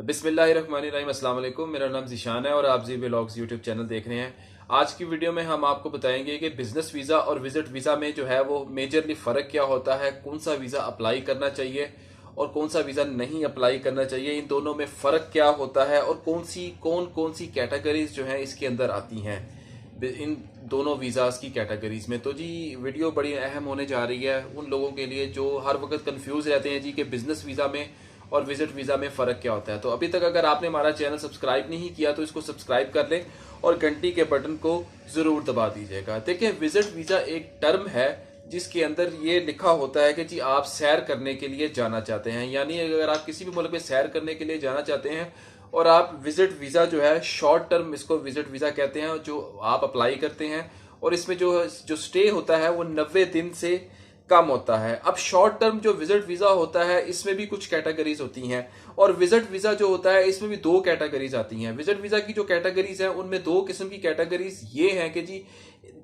बिस्मिल्लाहिर्रहमानिर्रहीम, अस्सलाम वालेकुम। मेरा नाम ज़ीशान है और आप जी व्लॉग्स यूट्यूब चैनल देख रहे हैं। आज की वीडियो में हम आपको बताएंगे कि बिज़नेस वीज़ा और विज़िट वीज़ा में जो है वो मेजरली फ़र्क क्या होता है, कौन सा वीज़ा अप्लाई करना चाहिए और कौन सा वीज़ा नहीं अप्लाई करना चाहिए, इन दोनों में फ़र्क क्या होता है और कौन कौन सी कैटेगरीज जो हैं इसके अंदर आती हैं इन दोनों वीज़ाज़ की कैटेगरीज में। तो जी वीडियो बड़ी अहम होने जा रही है उन लोगों के लिए जो हर वक्त कंफ्यूज रहते हैं जी कि बिज़नेस वीज़ा में और विजिट वीज़ा में फ़र्क क्या होता है। तो अभी तक अगर आपने हमारा चैनल सब्सक्राइब नहीं किया तो इसको सब्सक्राइब कर लें और घंटी के बटन को ज़रूर दबा दीजिएगा। देखिए, विजिट वीज़ा एक टर्म है जिसके अंदर ये लिखा होता है कि जी आप सैर करने के लिए जाना चाहते हैं, यानी अगर आप किसी भी मुल्क में सैर करने के लिए जाना चाहते हैं और आप विजिट वीज़ा जो है, शॉर्ट टर्म इसको विजिट वीज़ा कहते हैं, जो आप अप्लाई करते हैं और इसमें जो स्टे होता है वो 90 दिन से कम होता है। अब शॉर्ट टर्म जो विजिट वीजा होता है इसमें भी कुछ कैटेगरीज होती हैं और विजिट वीजा जो होता है इसमें भी दो कैटेगरीज आती हैं। विजिट वीजा की जो कैटेगरीज हैं उनमें दो किस्म की कैटेगरीज ये हैं कि जी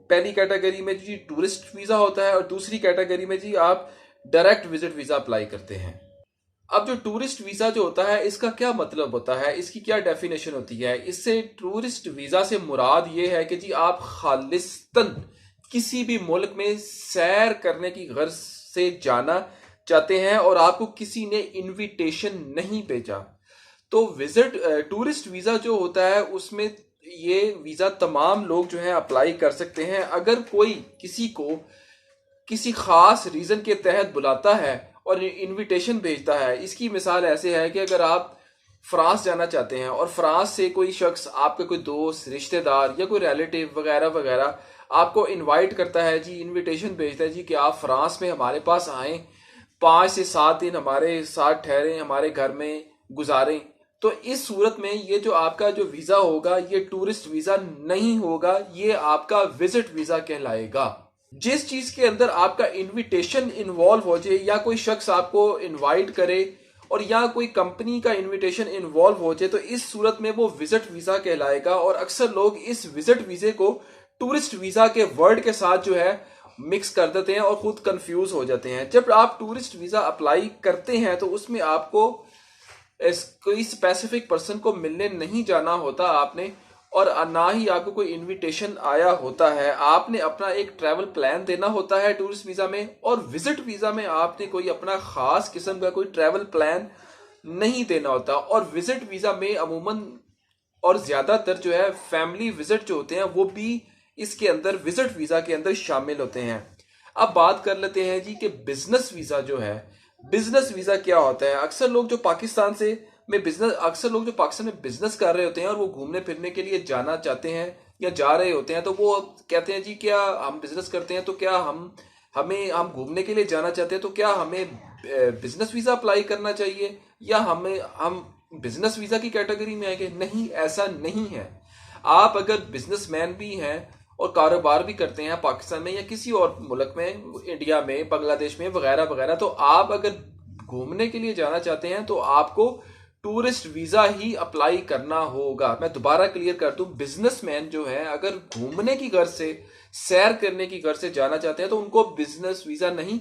पहली कैटेगरी में जी टूरिस्ट वीजा होता है और दूसरी कैटेगरी में जी आप डायरेक्ट विजिट वीजा अप्लाई करते हैं। अब जो टूरिस्ट वीजा जो होता है इसका क्या मतलब होता है, इसकी क्या डेफिनेशन होती है? इससे टूरिस्ट वीजा से मुराद ये है कि जी आप खालिस्तन किसी भी मुल्क में सैर करने की गर्ज से जाना चाहते हैं और आपको किसी ने इनविटेशन नहीं भेजा। तो विजिट टूरिस्ट वीजा जो होता है उसमें ये वीजा तमाम लोग जो है अप्लाई कर सकते हैं। अगर कोई किसी को किसी खास रीजन के तहत बुलाता है और इनविटेशन भेजता है, इसकी मिसाल ऐसे है कि अगर आप फ्रांस जाना चाहते हैं और फ्रांस से कोई शख्स, आपका कोई दोस्त, रिश्तेदार या कोई रिलेटिव वगैरह वगैरह आपको इनवाइट करता है जी, इनविटेशन भेजता है जी कि आप फ्रांस में हमारे पास आएं, 5 से 7 दिन हमारे साथ ठहरें, हमारे घर में गुजारें, तो इस सूरत में ये जो आपका जो वीजा होगा ये टूरिस्ट वीजा नहीं होगा, ये आपका विजिट वीजा कहलाएगा। जिस चीज के अंदर आपका इनविटेशन इन्वॉल्व हो जाए या कोई शख्स आपको इनवाइट करे और या कोई कंपनी का इनविटेशन इन्वॉल्व हो जाए तो इस सूरत में वो विजिट वीजा कहलाएगा। और अक्सर लोग इस विजिट वीजे को टूरिस्ट वीजा के वर्ड के साथ जो है मिक्स कर देते हैं और खुद कंफ्यूज हो जाते हैं। जब आप टूरिस्ट वीजा अप्लाई करते हैं तो उसमें आपको कोई स्पेसिफिक पर्सन को मिलने नहीं जाना होता आपने, और ना ही आपको कोई इनविटेशन आया होता है। आपने अपना एक ट्रैवल प्लान देना होता है टूरिस्ट वीजा में, और विजिट वीजा में आपने कोई अपना खास किस्म का कोई ट्रैवल प्लान नहीं देना होता। और विजिट वीजा में अमूमन और ज्यादातर जो है फैमिली विजिट जो होते हैं वो भी इसके अंदर विजिट वीजा के अंदर शामिल होते हैं। अब बात कर लेते हैं जी कि बिजनेस वीजा जो है, बिजनेस वीजा क्या होता है। अक्सर लोग जो पाकिस्तान में बिजनेस कर रहे होते हैं और वो घूमने फिरने के लिए जाना चाहते हैं या जा रहे होते हैं, तो वो कहते हैं जी क्या हम बिजनेस करते हैं तो क्या हम घूमने के लिए जाना चाहते हैं तो क्या हमें बिजनेस वीजा अप्लाई करना चाहिए या हम बिजनेस वीजा की कैटेगरी में आएंगे? नहीं, ऐसा नहीं है। आप अगर बिजनेसमैन भी हैं और कारोबार भी करते हैं पाकिस्तान में या किसी और मुल्क में, इंडिया में, बांग्लादेश में वगैरह वगैरह, तो आप अगर घूमने के लिए जाना चाहते हैं तो आपको टूरिस्ट वीजा ही अप्लाई करना होगा। मैं दोबारा क्लियर कर दूं, बिजनेसमैन जो है अगर घूमने की गर्ज से, सैर करने की गर्ज से जाना चाहते हैं तो उनको बिजनेस वीजा नहीं,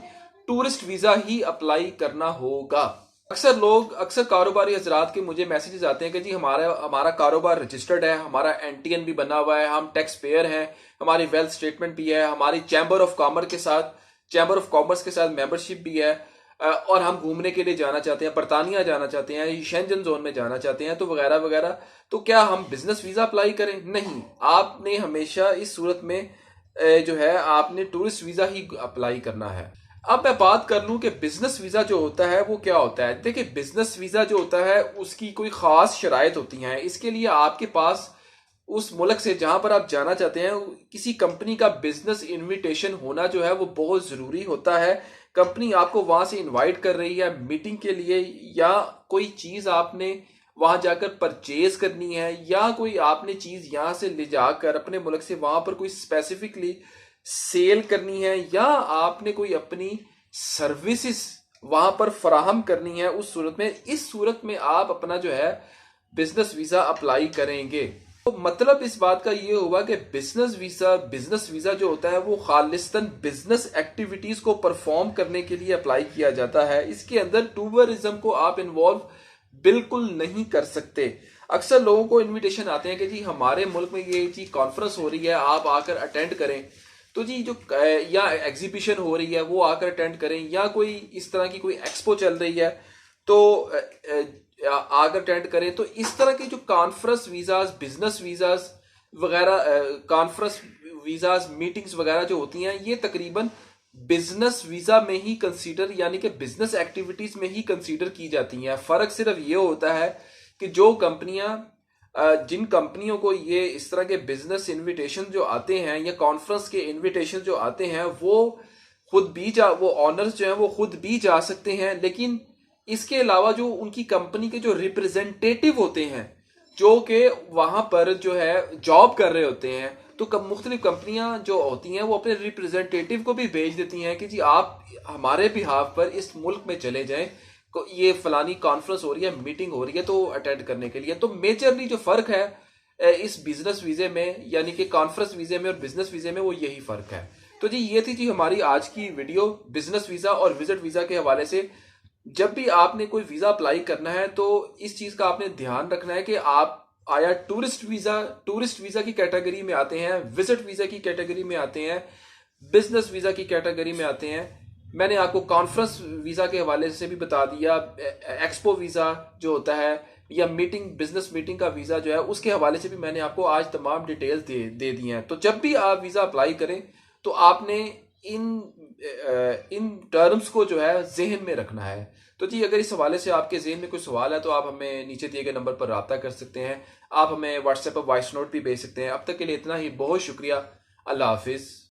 टूरिस्ट वीजा ही अप्लाई करना होगा। अक्सर कारोबारी हजरात के मुझे मैसेजेस आते हैं कि जी हमारा कारोबार रजिस्टर्ड है, हमारा एनटीएन भी बना हुआ है, हम टैक्स पेयर हैं, हमारी वेल्थ स्टेटमेंट भी है, हमारी चैम्बर ऑफ कॉमर्स के साथ मेंबरशिप भी है, और हम घूमने के लिए जाना चाहते हैं, बरतानिया जाना चाहते हैं, शेंजन जोन में जाना चाहते हैं, तो वगैरह वगैरह, तो क्या हम बिजनेस वीजा अप्लाई करें? नहीं, आपने हमेशा इस सूरत में जो है आपने टूरिस्ट वीजा ही अप्लाई करना है। अब मैं बात कर लूं कि बिजनेस वीजा जो होता है वो क्या होता है। देखिए, बिजनेस वीजा जो होता है उसकी कोई खास शराइत होती हैं। इसके लिए आपके पास उस मुल्क से जहां पर आप जाना चाहते हैं किसी कंपनी का बिजनेस इनविटेशन होना जो है वो बहुत जरूरी होता है। कंपनी आपको वहां से इनवाइट कर रही है मीटिंग के लिए, या कोई चीज आपने वहां जाकर परचेज करनी है, या कोई आपने चीज यहां से ले जाकर अपने मुल्क से वहां पर कोई स्पेसिफिकली सेल करनी है, या आपने कोई अपनी सर्विसेज वहां पर फराहम करनी है। इस सूरत में आप अपना जो है बिजनेस वीजा अप्लाई करेंगे। तो मतलब इस बात का ये हुआ कि बिजनेस वीजा जो होता है वो खालिस्तन बिजनेस एक्टिविटीज को परफॉर्म करने के लिए अप्लाई किया जाता है। इसके अंदर टूरिज्म को आप इन्वॉल्व बिल्कुल नहीं कर सकते। अक्सर लोगों को इनविटेशन आते हैं कि जी हमारे मुल्क में ये जी कॉन्फ्रेंस हो रही है, आप आकर अटेंड करें। तो जी जो या एग्जीबिशन हो रही है वो आकर अटेंड करें, या कोई इस तरह की कोई एक्सपो चल रही है तो आकर अटेंड करें। तो इस तरह की जो कॉन्फ्रेंस वीज़ाज, बिजनेस वीज़ाज वगैरह, कॉन्फ्रेंस वीज़ाज, मीटिंग्स वगैरह जो होती हैं, ये तकरीबन बिजनेस वीज़ा में ही कंसीडर, यानी कि बिजनेस एक्टिविटीज़ में ही कंसीडर की जाती हैं। फ़र्क सिर्फ ये होता है कि जो कंपनियां, जिन कंपनियों को ये इस तरह के बिजनेस इनविटेशन जो आते हैं या कॉन्फ्रेंस के इनविटेशन जो आते हैं, वो ऑनर्स जो हैं वो खुद भी जा सकते हैं। लेकिन इसके अलावा जो उनकी कंपनी के जो रिप्रेजेंटेटिव होते हैं, जो कि वहां पर जो है जॉब कर रहे होते हैं, तो मुख्तलिफ कंपनियां जो होती हैं वो अपने रिप्रेजेंटेटिव को भी भेज देती हैं कि जी आप हमारे बिहाफ पर इस मुल्क में चले जाएं, ये फलानी कॉन्फ्रेंस हो रही है, मीटिंग हो रही है, तो अटेंड करने के लिए। तो मेजरली जो फर्क है इस बिजनेस वीजे में, यानी कि कॉन्फ्रेंस वीजे में और बिजनेस वीजे में, वो यही फर्क है। तो जी ये थी जी हमारी आज की वीडियो बिजनेस वीजा और विजिट वीजा के हवाले से। जब भी आपने कोई वीजा अप्लाई करना है तो इस चीज का आपने ध्यान रखना है कि आप आया टूरिस्ट वीजा की कैटेगरी में आते हैं, विजिट वीजा की कैटेगरी में आते हैं, बिजनेस वीजा की कैटेगरी में आते हैं। मैंने आपको कॉन्फ्रेंस वीजा के हवाले से भी बता दिया, एक्सपो वीजा जो होता है या बिजनेस मीटिंग का वीजा जो है उसके हवाले से भी मैंने आपको आज तमाम डिटेल्स दे दी हैं। तो जब भी आप वीजा अप्लाई करें तो आपने इन टर्म्स को जो है जहन में रखना है। तो जी अगर इस हवाले से आपके जहन में कोई सवाल है तो आप हमें नीचे दिए गए नंबर पर रब्ता कर सकते हैं। आप हमें व्हाट्सएप पर वॉइस नोट भी भेज सकते हैं। अब तक के लिए इतना ही, बहुत शुक्रिया। अल्लाह हाफिज।